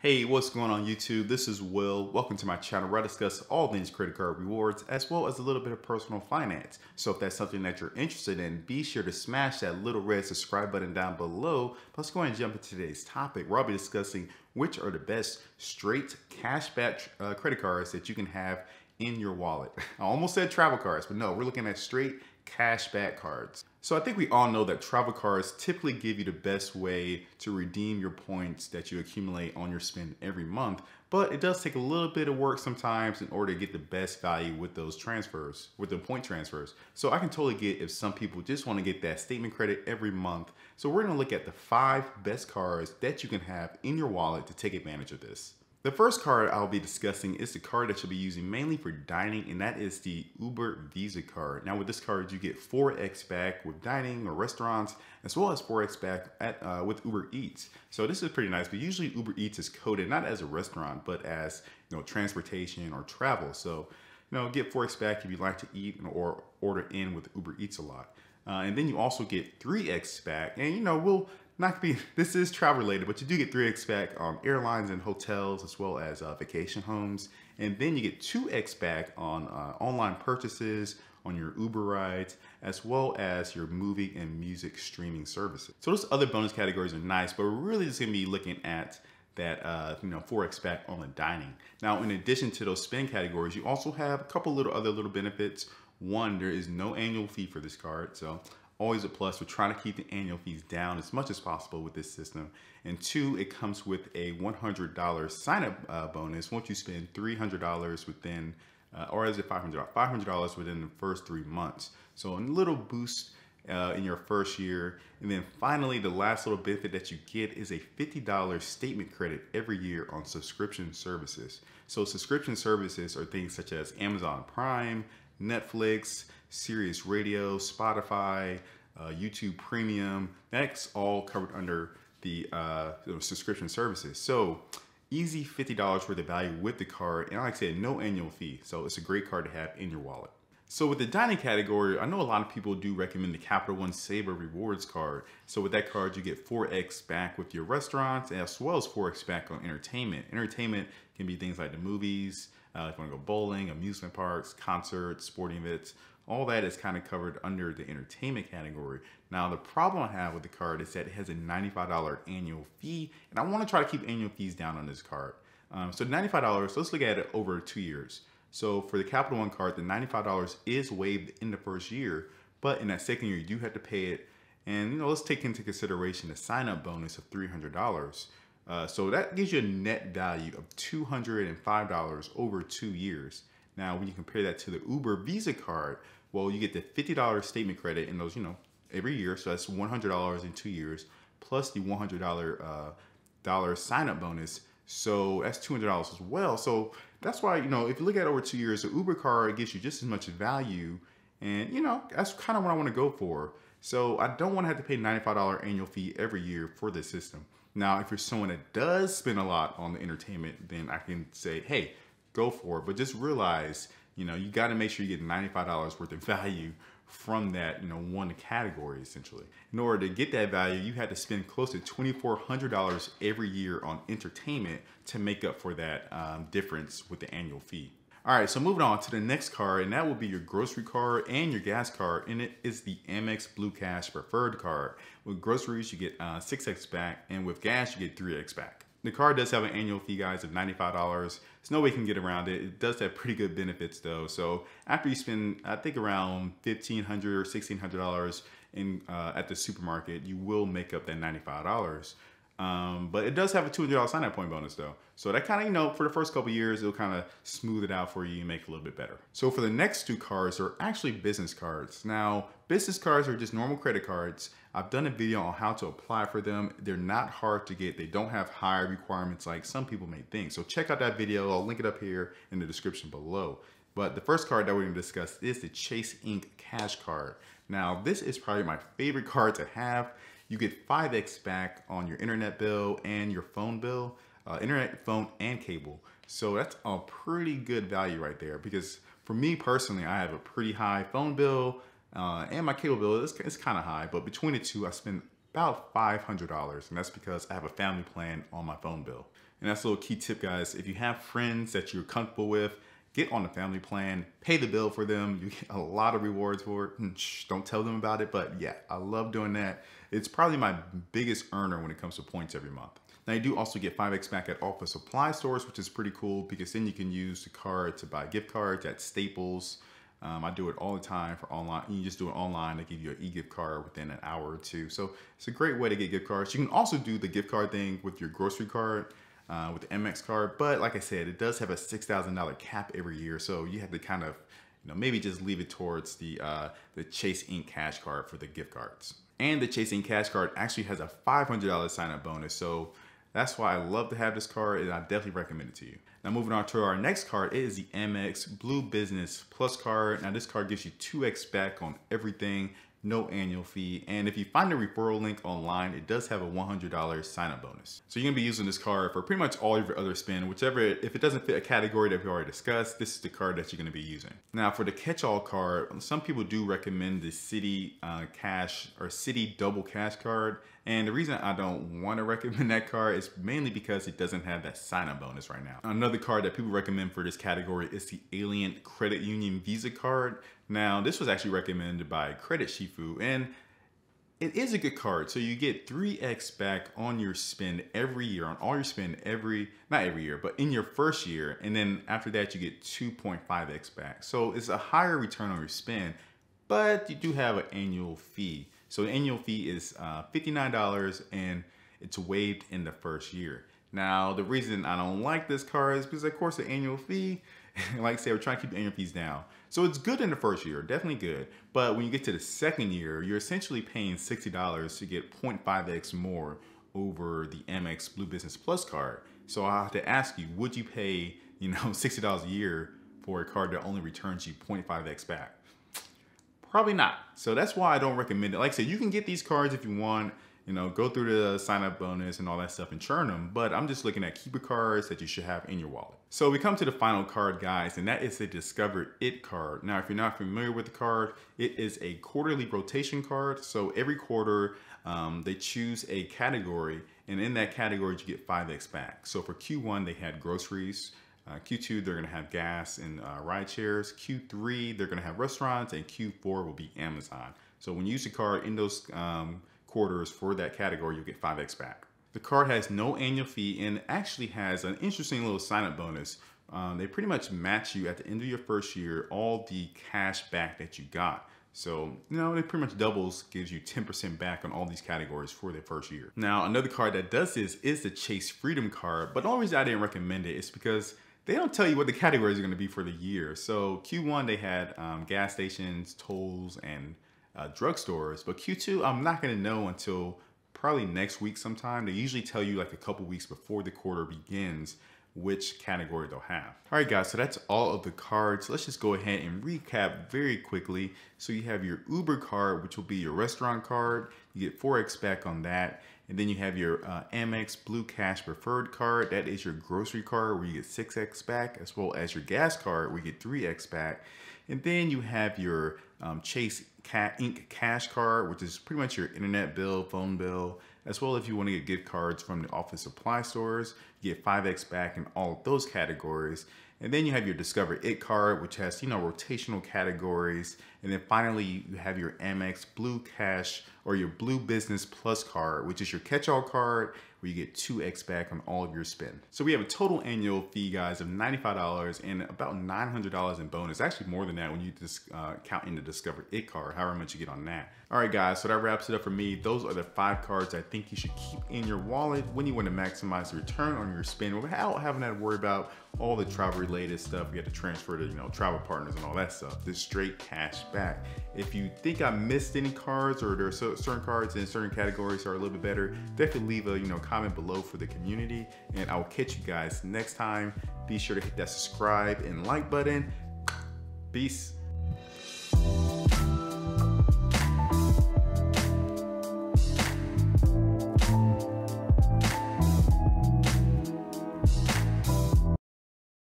Hey, what's going on YouTube? This is Will. Welcome to my channel where I discuss all things credit card rewards as well as a little bit of personal finance. So if that's something that you're interested in, be sure to smash that little red subscribe button down below. Let's go ahead and jump into today's topic where I'll be discussing which are the best straight cashback credit cards that you can have in your wallet. I almost said travel cards, but no, we're looking at straight cashback cards. So I think we all know that travel cards typically give you the best way to redeem your points that you accumulate on your spend every month, but it does take a little bit of work sometimes in order to get the best value with those transfers, with the point transfers. So I can totally get if some people just want to get that statement credit every month. So we're going to look at the 5 best cards that you can have in your wallet to take advantage of this. The first card I'll be discussing is the card that you'll be using mainly for dining, and that is the Uber Visa card. Now with this card, you get 4x back with dining or restaurants, as well as 4x back at, with Uber Eats. So this is pretty nice, but usually Uber Eats is coded not as a restaurant, but as transportation or travel. So get 4x back if you like to eat or order in with Uber Eats a lot. And then you also get 3x back, and this is travel related, but you do get 3x back on airlines and hotels as well as vacation homes. And then you get 2x back on online purchases, on your Uber rides, as well as your movie and music streaming services. So those other bonus categories are nice, but we're really just gonna be looking at that 4x back on the dining. Now, in addition to those spend categories, you also have a couple other little benefits. One, there is no annual fee for this card, so always a plus. We're trying to keep the annual fees down as much as possible with this system. And 2, it comes with a $100 sign-up bonus once you spend $300 within, or is it $500 within the first 3 months. So a little boost in your first year. And then finally, the last little benefit that you get is a $50 statement credit every year on subscription services. So subscription services are things such as Amazon Prime, Netflix, Sirius Radio, Spotify, YouTube Premium. That's all covered under the subscription services. So easy $50 worth of value with the card, and like I said, no annual fee. So it's a great card to have in your wallet. So with the dining category, I know a lot of people do recommend the Capital One Saver Rewards card. So with that card, you get 4x back with your restaurants, as well as 4x back on entertainment. Entertainment can be things like the movies, if you want to go bowling, amusement parks, concerts, sporting events. All that is kind of covered under the entertainment category. Now, the problem I have with the card is that it has a $95 annual fee, and I want to try to keep annual fees down on this card. So $95, let's look at it over 2 years. So for the Capital One card, the $95 is waived in the first year, but in that second year, you do have to pay it. And let's take into consideration the sign-up bonus of $300. So that gives you a net value of $205 over 2 years. Now, when you compare that to the Uber Visa card, well, you get the $50 statement credit in those, every year. So that's $100 in 2 years, plus the $100 sign-up bonus. So that's $200 as well. So that's why, if you look at it over 2 years, the Uber card gives you just as much value. And, that's kind of what I want to go for. So I don't want to have to pay $95 annual fee every year for this system. Now, if you're someone that does spend a lot on the entertainment, then I can say, hey, go for it. But just realize, you got to make sure you get $95 worth of value from that, one category, essentially. In order to get that value, you had to spend close to $2,400 every year on entertainment to make up for that difference with the annual fee. All right, so moving on to the next card, and that will be your grocery card and your gas card, and it is the Amex Blue Cash Preferred card. With groceries, you get 6x back, and with gas, you get 3x back. The card does have an annual fee, guys, of $95. There's no way you can get around it. It does have pretty good benefits, though. So after you spend, I think, around $1,500 or $1,600 at the supermarket, you will make up that $95. But it does have a $200 sign-up point bonus, though. So that kind of, for the first couple years, it'll kind of smooth it out for you and make it a little bit better. So for the next 2 cards are actually business cards. Now, business cards are just normal credit cards. I've done a video on how to apply for them. They're not hard to get. They don't have high requirements like some people may think. So check out that video. I'll link it up here in the description below. But the first card that we're going to discuss is the Chase Ink Cash Card. Now, this is probably my favorite card to have. You get 5x back on your internet bill and your phone bill, internet, phone, and cable. So that's a pretty good value right there, because for me personally, I have a pretty high phone bill and my cable bill is kind of high, but between the two, I spend about $500, and that's because I have a family plan on my phone bill. And that's a little key tip, guys. If you have friends that you're comfortable with, get on the family plan, pay the bill for them. You get a lot of rewards for it. Shh, don't tell them about it, but yeah, I love doing that. It's probably my biggest earner when it comes to points every month. Now you do also get 5x back at office supply stores, which is pretty cool because then you can use the card to buy gift cards at Staples. I do it all the time for online. You just do it online. They give you an e-gift card within an hour or two. So it's a great way to get gift cards. You can also do the gift card thing with your grocery card, with the MX card. But like I said, it does have a $6,000 cap every year. So you have to kind of, maybe just leave it towards the Chase Ink Cash card for the gift cards. And the Chase Ink Cash card actually has a $500 sign-up bonus. So that's why I love to have this card, and I definitely recommend it to you. Now moving on to our next card, it is the MX Blue Business Plus card. Now this card gives you 2x back on everything, no annual fee. And if you find a referral link online, it does have a $100 sign-up bonus. So you're gonna be using this card for pretty much all of your other spend, whichever, if it doesn't fit a category that we already discussed, this is the card that you're gonna be using. Now for the catch-all card, some people do recommend the Citi Cash or Citi Double Cash card. And the reason I don't want to recommend that card is mainly because it doesn't have that sign-up bonus right now. Another card that people recommend for this category is the Alliant Credit Union Visa card. Now, this was actually recommended by Credit Shifu, and it is a good card. So you get 3x back on your spend every year, on all your spend not every year, but in your first year. And then after that, you get 2.5x back. So it's a higher return on your spend, but you do have an annual fee. So the annual fee is $59 and it's waived in the first year. Now, the reason I don't like this card is because of course the annual fee, like I said, we're trying to keep the annual fees down. So it's good in the first year, definitely good. But when you get to the second year, you're essentially paying $60 to get 0.5x more over the MX Blue Business Plus card. So I have to ask you, would you pay, $60 a year for a card that only returns you 0.5x back? Probably not. So that's why I don't recommend it. Like I said, you can get these cards if you want, go through the sign up bonus and all that stuff and churn them. But I'm just looking at keeper cards that you should have in your wallet. So we come to the final card, guys, and that is the Discover It card. Now, if you're not familiar with the card, it is a quarterly rotation card. So every quarter, they choose a category, and in that category, you get 5x back. So for Q1, they had groceries. Q2, they're going to have gas and ride shares. Q3, they're going to have restaurants, and Q4 will be Amazon. So when you use the card in those quarters for that category, you'll get 5x back. The card has no annual fee and actually has an interesting little sign-up bonus. They pretty much match you at the end of your first year, all the cash back that you got. So, it pretty much doubles, gives you 10% back on all these categories for their first year. Now, another card that does this is the Chase Freedom card, but the only reason I didn't recommend it is because they don't tell you what the categories are going to be for the year. So Q1, they had gas stations, tolls, and drugstores. But Q2, I'm not going to know until probably next week sometime. They usually tell you like a couple weeks before the quarter begins which category they'll have. All right, guys, so that's all of the cards. Let's just go ahead and recap very quickly. So you have your Uber card, which will be your restaurant card. You get 4x back on that. And then you have your Amex Blue Cash Preferred card. That is your grocery card where you get 6x back, as well as your gas card where you get 3x back. And then you have your Chase Ink Cash card, which is pretty much your internet bill, phone bill, as well if you want to get gift cards from the office supply stores. You get 5x back in all of those categories. And then you have your Discover It card, which has, rotational categories. And then finally, you have your Amex Blue Cash or your Blue Business Plus card, which is your catch-all card where you get 2x back on all of your spend. So we have a total annual fee, guys, of $95 and about $900 in bonus. Actually more than that when you just count in the Discover It card, however much you get on that. All right, guys, so that wraps it up for me. Those are the 5 cards I think you should keep in your wallet when you want to maximize the return on your spend without having to worry about all the travel related stuff. You have to transfer to, travel partners and all that stuff. This straight cash back. If you think I missed any cards or there are certain cards in certain categories that are a little bit better, definitely leave a comment below for the community, and I will catch you guys next time. Be sure to hit that subscribe and like button. Peace.